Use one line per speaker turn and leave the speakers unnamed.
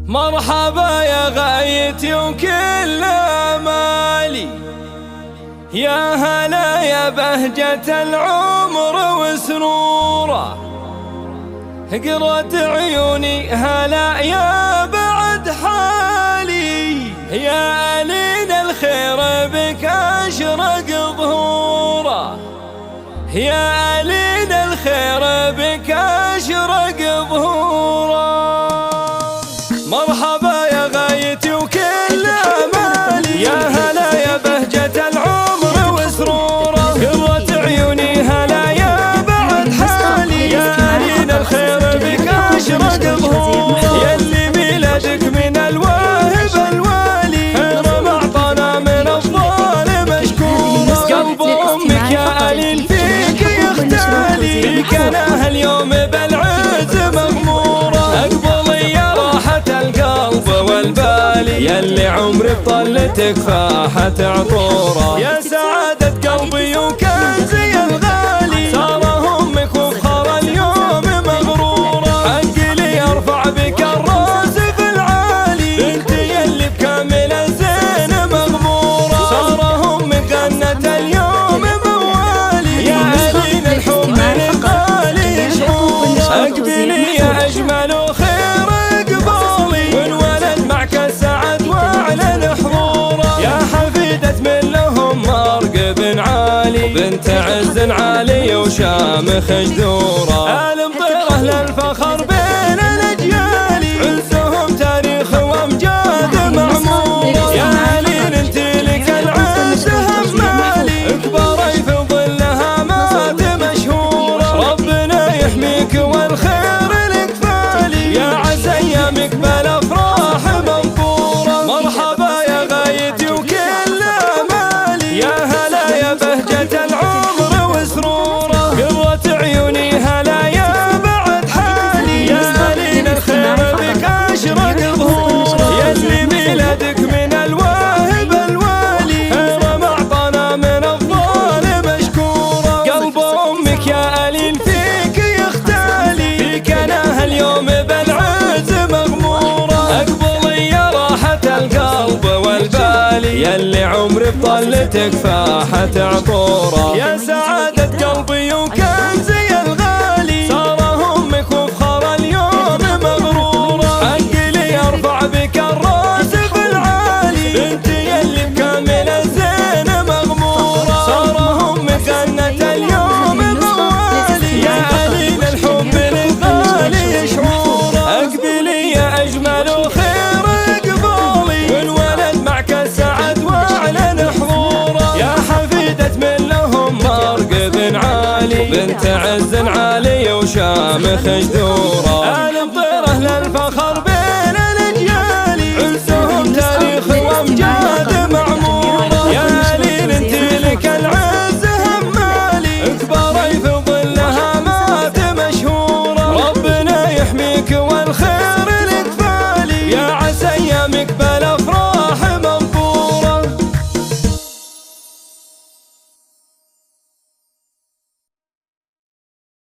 مرحبا يا غايتي وكل امالي، يا هلا يا بهجة العمر وسروره، قرة عيوني هلا يا بعد حالي، يا ألين الخير بك أشرق ظهوره، يا ألين الخير بك أشرق ظهوره. مرحبا يا غايتي وكل امالي، يا هلا يا بهجة العمر وسروره، قرة عيوني هلا يا بعد حالي، يا ألين الخير بك أشرق ظهوره، يلي ميلادك من الواهب الوالي، خير ما أعطانا من الظالم مشكورة، قلب أمك يا ألين فيك يختالي، فيك أنا اليوم بالعز مغمورة، أقبلي يا راحة القلب والبالي، يلي عمري بطلتك فاحت عطورة، يا سعادة قلبي وكنزي الغالي، صار همك وفخر اليوم مغرورة، حقي لي ارفع بك الراس في العالي، بنتي يلي بكامل الزين مغمورة، صار همك غنت اليوم موالي، يا ألين الحب الغالي شعورة، اقبلي يا اجمل وخير اقبالي، والولد معك السعد واعلن حضوره، يا حفيدة من لهم مرقب عالي، بنت عز عالي وشامخ جذوره، المطيره للفخر بين الاجيال، عزهم تاريخ وامجاد معموره، يا ألين انت لك العز همالي، اكبري في ظلها مات مشهوره، ربنا يحميك والخير لك فالي، يا عسى ايامك بالافراح منثوره. مرحبا يا غايتي وكل امالي، يا هلا يا بهجة العمر وسروره، قرة عيوني هلا يا بعد حالي، يا ألين الخير بك أشرق ظهوره، يلي ميلادك من الواهب الوالي، خير ما أعطانا من الظالم مشكورة، قلب أمك يا ألين فيك يختالي، فيك أنا اليوم بالعز مغمورة، أقبلي يا راحة القلب والبالي، يلي عمري بطلتك فاحت عطوره، يا سعادة قلبي وكنزي الغالي، صار همك وفخر اليوم مغرورة، حقي لي ارفع بك الراس في العالي، بنتي يلي بكامل الزين مغمورة، صار همك غنت اليوم موالي، يا ألين الحب الغالي شعوره، اقبلي يا اجمل وخير اقبالي، والولد معك السعد واعلن حضوره، يا حفيدة من لهم مرقب عالي، بنت عز عالي وشامخ جذوره.